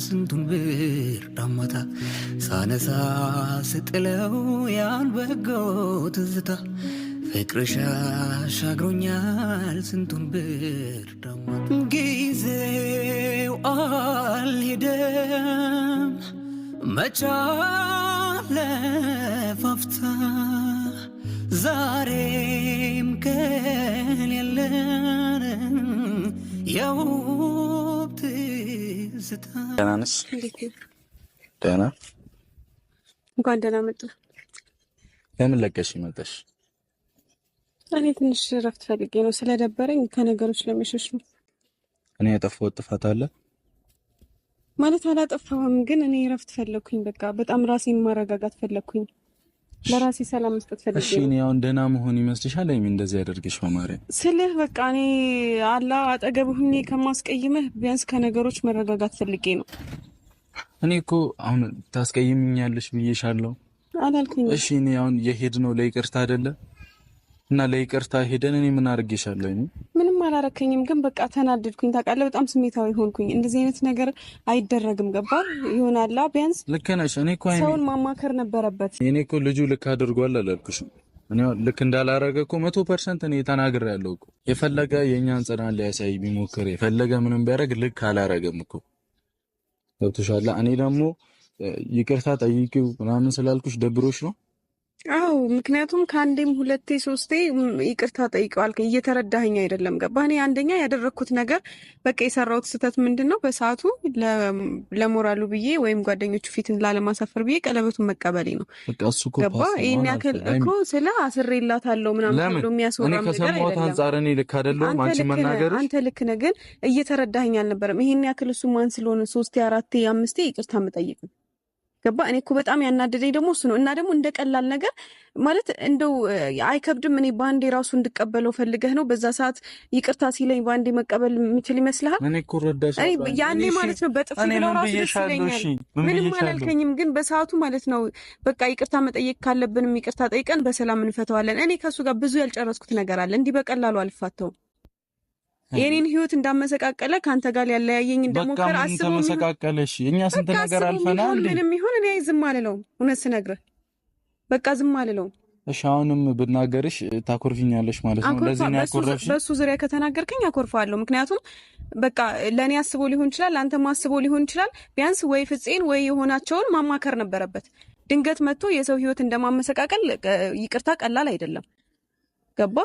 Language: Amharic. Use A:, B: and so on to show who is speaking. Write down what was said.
A: ስንቱን ብር ዳማታ ሳነሳ ስጥለው ያን በጎ ትዝታ ፍቅርሽ አሻግሮኛል ስንቱን ብር ዳማታ ጊዜው አልሄደም መቻለፋፍታ ዛሬም ከሌለን የውብ ትዝታ።
B: ደህና ነሽ? ደህና።
C: እንኳን ደህና መጣ።
B: ለምን ለቀሽ መጣሽ?
C: እኔ ትንሽ እረፍት ፈልጌ ነው፣ ስለደበረኝ ከነገሮች ለመሸሽ ነው።
B: እኔ ያጠፋሁት ጥፋት አለ
C: ማለት? አላጠፋሁም፣ ግን እኔ እረፍት ፈለኩኝ። በቃ በጣም ራሴን ማረጋጋት ፈለኩኝ። ለራሴ ሰላም መስጠት ፈልጌ ነው።
B: እሺ እኔ አሁን ደህና መሆን ይመስልሻል? ለምን እንደዚህ ያደርግሽ በማርያም
C: ስልህ በቃ እኔ አጠገብህ ሆኜ ከማስቀይምህ ቢያንስ ከነገሮች መረጋጋት ፈልጌ ነው።
B: እኔ እኮ አሁን ታስቀይምኛለሽ ብዬሻለሁ
C: አላልከኝ?
B: እሺ እኔ አሁን የሄድነው ለይቅርታ አይደለ? እና ለይቅርታ ሄደን እኔ ምን አድርጌሻለሁ?
C: ምንም አላረከኝም፣ ግን በቃ ተናደድኩኝ። ታውቃለህ፣ በጣም ስሜታዊ ሆንኩኝ። እንደዚህ አይነት ነገር አይደረግም። ገባህ? ይሆናላ ቢያንስ
B: ልክ ነሽ። እኔ እኮ
C: ሰውን ማማከር ነበረበት።
B: እኔ እኮ ልጁ ልክ አድርጓል አላልኩሽም? እኔ ልክ እንዳላረገ እኮ 100% እኔ ተናግሬያለሁ እኮ። የፈለገ የኛን ጽናት ሊያሳይ ቢሞክር የፈለገ ምንም ቢያደርግ ልክ አላረገም እኮ። ገብቶሻል? እኔ ደግሞ ይቅርታ ጠይቂው ምናምን ስላልኩሽ ደብሮሽ ነው?
C: አዎ፣ ምክንያቱም ከአንዴም ሁለቴ ሶስቴ ይቅርታ ጠይቀዋል። እየተረዳኸኝ አይደለም። ገባህ? እኔ አንደኛ ያደረግኩት ነገር በቃ የሰራሁት ስህተት ምንድነው? በሰዓቱ ለሞራሉ ብዬ ወይም ጓደኞቹ ፊት ላለማሳፈር ብዬ ቀለበቱን መቀበሌ ነው። ገባህ? ይሄን ያክል እኮ ስለ አስሬላታለሁ ምናምን ብሎ የሚያስወራ ነገር አይደለም።
B: ከሰማሁት አንጻር እኔ ልክ አይደለሁም። አንቺ መናገርሽ
C: አንተ ልክ ነህ፣ ግን እየተረዳኸኝ አልነበረም። ይሄን ያክል እሱ ማን ስለሆነ 3 4 5 ይቅርታ መጠየቅ ነው። ገባ? እኔ እኮ በጣም ያናደደኝ ደግሞ እሱ ነው። እና ደግሞ እንደቀላል ነገር ማለት እንደው አይከብድም። እኔ ባንዴ ራሱ እንድቀበለው ፈልገህ ነው በዛ ሰዓት ይቅርታ ሲለኝ ባንዴ መቀበል የምችል ይመስልሃል?
B: እኔ እኮ ረዳሽ
C: ያኔ ማለት ነው በጥፊ ነው ራሱ ይለኛል። ምንም አላልከኝም፣ ግን በሰዓቱ ማለት ነው በቃ ይቅርታ መጠየቅ ካለብንም ይቅርታ ጠይቀን በሰላም እንፈተዋለን። እኔ ከሱ ጋር ብዙ ያልጨረስኩት ነገር አለ። እንዲህ በቀላሉ አልፋተውም። የኔን ህይወት እንዳመሰቃቀለ ካንተ ጋር ያለያየኝ እንደሞከረ አስበው።
B: ተመሰቃቀለሽ። እኛ ስንት ነገር አልፈናል።
C: ምንም ይሁን እኔ ዝም አልለውም። እውነት ስነግርህ በቃ ዝም አልለውም።
B: እሺ አሁንም ብናገርሽ ታኮርፊኛለሽ ማለት ነው? ለዚህ ነው ያኮርፍሽ?
C: በሱ ዙሪያ ከተናገርከኝ አኮርፋለሁ። ምክንያቱም በቃ ለኔ አስቦ ሊሆን ይችላል፣ አንተም አስቦ ሊሆን ይችላል። ቢያንስ ወይ ፍፄን ወይ የሆናቸውን ማማከር ነበረበት። ድንገት መጥቶ የሰው ህይወት እንደማመሰቃቀል ይቅርታ ቀላል አይደለም። ገባ?